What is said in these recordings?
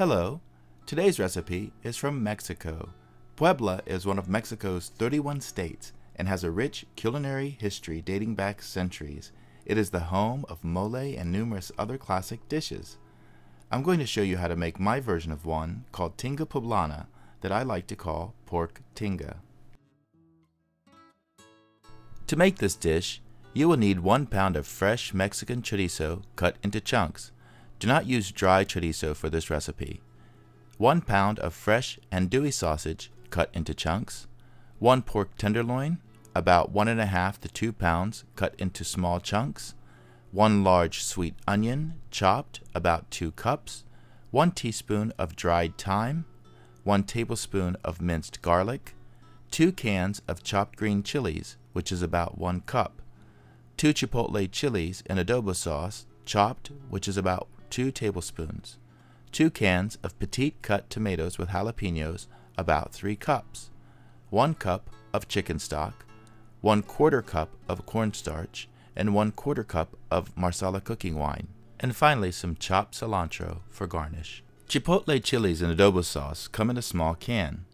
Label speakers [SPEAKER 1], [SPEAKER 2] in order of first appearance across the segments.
[SPEAKER 1] Hello, today's recipe is from Mexico. Puebla is one of Mexico's 31 states and has a rich culinary history dating back centuries. It is the home of mole and numerous other classic dishes. I'm going to show you how to make my version of one called Tinga Poblana that I like to call pork tinga. To make this dish, you will need 1 pound of fresh Mexican chorizo cut into chunks. Do not use dry chorizo for this recipe. 1 pound of fresh andouille sausage cut into chunks. 1 pork tenderloin, about 1.5 to 2 pounds cut into small chunks. 1 large sweet onion, chopped, about 2 cups. 1 teaspoon of dried thyme. 1 tablespoon of minced garlic. 2 cans of chopped green chilies, which is about 1 cup. 2 chipotle chilies in adobo sauce, chopped, which is about 2 tablespoons. 2 cans of petite cut tomatoes with jalapenos, about 3 cups. 1 cup of chicken stock. 1/4 cup of cornstarch, and 1/4 cup of Marsala cooking wine. And finally, some chopped cilantro for garnish. Chipotle chilies in adobo sauce come in a small can.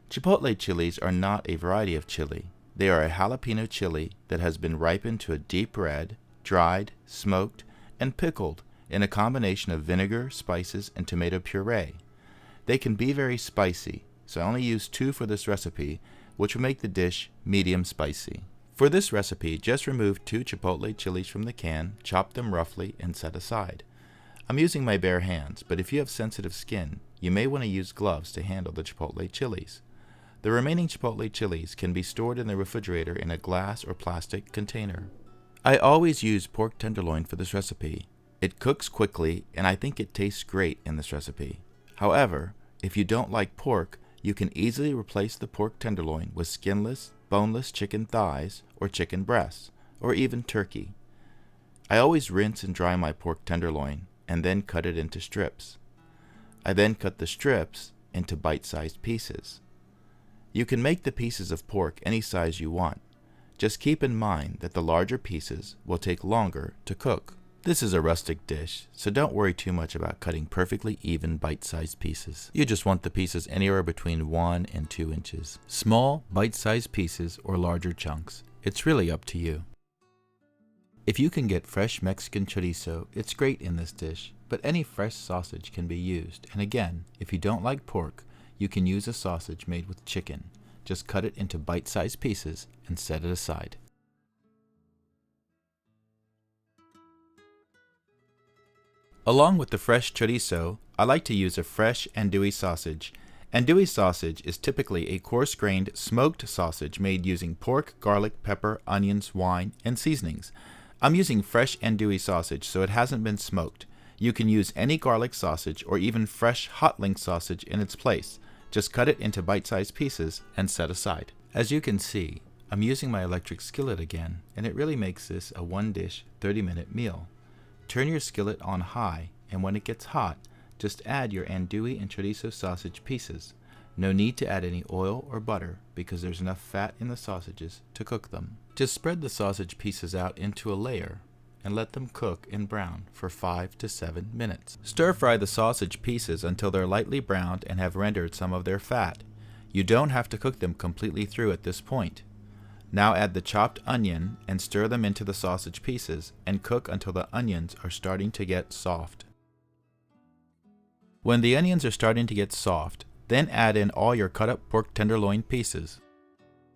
[SPEAKER 1] Chipotle chilies are not a variety of chili. They are a jalapeno chili that has been ripened to a deep red, dried, smoked, and pickled in a combination of vinegar, spices, and tomato puree. They can be very spicy, so I only use 2 for this recipe, which will make the dish medium spicy. For this recipe, just remove 2 chipotle chilies from the can, chop them roughly, and set aside. I'm using my bare hands, but if you have sensitive skin, you may want to use gloves to handle the chipotle chilies. The remaining chipotle chilies can be stored in the refrigerator in a glass or plastic container. I always use pork tenderloin for this recipe. It cooks quickly, and I think it tastes great in this recipe. However, if you don't like pork, you can easily replace the pork tenderloin with skinless, boneless chicken thighs or chicken breasts, or even turkey. I always rinse and dry my pork tenderloin and then cut it into strips. I then cut the strips into bite-sized pieces. You can make the pieces of pork any size you want. Just keep in mind that the larger pieces will take longer to cook. This is a rustic dish, so don't worry too much about cutting perfectly even bite-sized pieces. You just want the pieces anywhere between 1 and 2 inches. Small, bite-sized pieces or larger chunks. It's really up to you. If you can get fresh Mexican chorizo, it's great in this dish, but any fresh sausage can be used. And again, if you don't like pork, you can use a sausage made with chicken. Just cut it into bite-sized pieces and set it aside. Along with the fresh chorizo, I like to use a fresh andouille sausage. Andouille sausage is typically a coarse-grained smoked sausage made using pork, garlic, pepper, onions, wine, and seasonings. I'm using fresh andouille sausage so it hasn't been smoked. You can use any garlic sausage or even fresh hot link sausage in its place. Just cut it into bite-sized pieces and set aside. As you can see, I'm using my electric skillet again, and it really makes this a one-dish, 30-minute meal. Turn your skillet on high, and when it gets hot, just add your andouille and chorizo sausage pieces. No need to add any oil or butter because there's enough fat in the sausages to cook them. Just spread the sausage pieces out into a layer and let them cook and brown for 5 to 7 minutes. Stir fry the sausage pieces until they're lightly browned and have rendered some of their fat. You don't have to cook them completely through at this point. Now add the chopped onion and stir them into the sausage pieces and cook until the onions are starting to get soft. When the onions are starting to get soft, then add in all your cut up pork tenderloin pieces.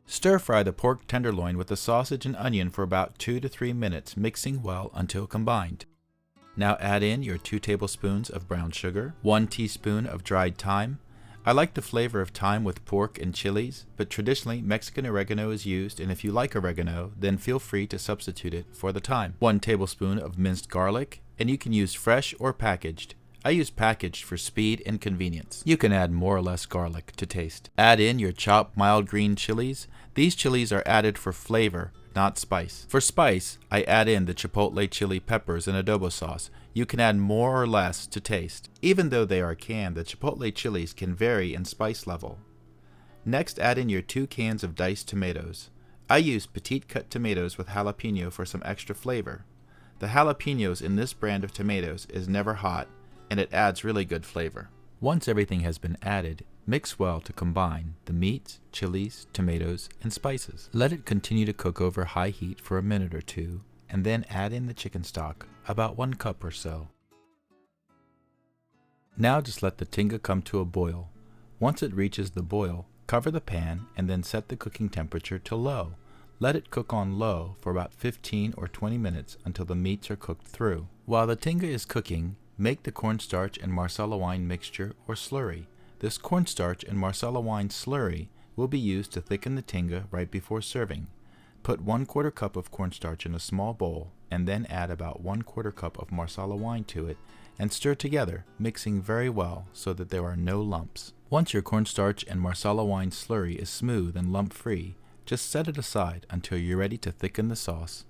[SPEAKER 1] Stir fry the pork tenderloin with the sausage and onion for about 2 to 3 minutes, mixing well until combined. Now add in your 2 tablespoons of brown sugar, 1 teaspoon of dried thyme. I like the flavor of thyme with pork and chilies, but traditionally Mexican oregano is used, and if you like oregano, then feel free to substitute it for the thyme. 1 tablespoon of minced garlic, and you can use fresh or packaged. I use packaged for speed and convenience. You can add more or less garlic to taste. Add in your chopped mild green chilies. These chilies are added for flavor, not spice. For spice, I add in the chipotle chili peppers in adobo sauce. You can add more or less to taste. Even though they are canned, the chipotle chilies can vary in spice level. Next, add in your 2 cans of diced tomatoes. I use petite cut tomatoes with jalapeno for some extra flavor. The jalapenos in this brand of tomatoes is never hot, and it adds really good flavor. Once everything has been added, mix well to combine the meats, chilies, tomatoes, and spices. Let it continue to cook over high heat for a minute or two, and then add in the chicken stock, about 1 cup or so. Now just let the tinga come to a boil. Once it reaches the boil, cover the pan and then set the cooking temperature to low. Let it cook on low for about 15 or 20 minutes until the meats are cooked through. While the tinga is cooking, make the cornstarch and marsala wine mixture or slurry. This cornstarch and marsala wine slurry will be used to thicken the tinga right before serving. Put 1/4 cup of cornstarch in a small bowl and then add about 1/4 cup of marsala wine to it and stir together, mixing very well so that there are no lumps. Once your cornstarch and marsala wine slurry is smooth and lump-free, just set it aside until you're ready to thicken the sauce.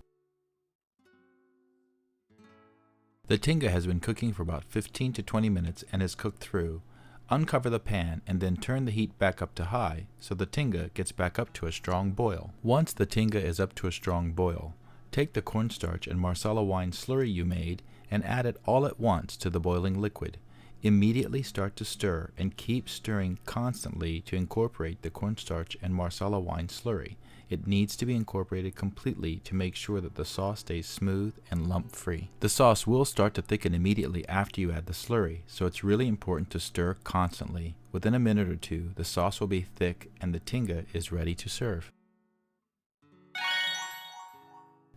[SPEAKER 1] The tinga has been cooking for about 15 to 20 minutes and is cooked through. Uncover the pan and then turn the heat back up to high so the tinga gets back up to a strong boil. Once the tinga is up to a strong boil, take the cornstarch and marsala wine slurry you made and add it all at once to the boiling liquid. Immediately start to stir and keep stirring constantly to incorporate the cornstarch and marsala wine slurry. It needs to be incorporated completely to make sure that the sauce stays smooth and lump-free. The sauce will start to thicken immediately after you add the slurry, so it's really important to stir constantly. Within a minute or two, the sauce will be thick and the tinga is ready to serve.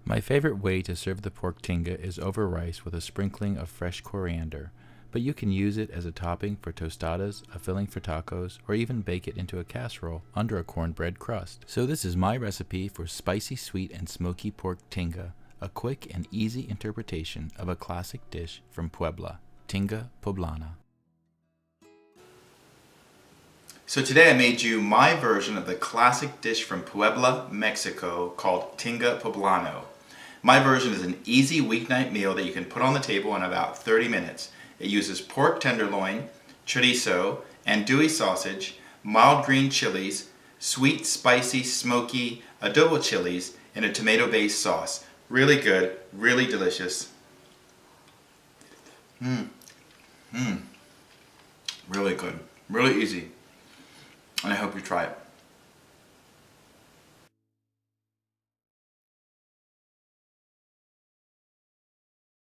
[SPEAKER 1] My favorite way to serve the pork tinga is over rice with a sprinkling of fresh coriander, but you can use it as a topping for tostadas, a filling for tacos, or even bake it into a casserole under a cornbread crust. So this is my recipe for spicy, sweet, and smoky pork tinga, a quick and easy interpretation of a classic dish from Puebla, Tinga Poblana. So today I made you my version of the classic dish from Puebla, Mexico called Tinga Poblano. My version is an easy weeknight meal that you can put on the table in about 30 minutes. It uses pork tenderloin, chorizo, andouille sausage, mild green chilies, sweet, spicy, smoky adobo chilies, and a tomato-based sauce. Really good, really delicious. Really good, really easy. And I hope you try it.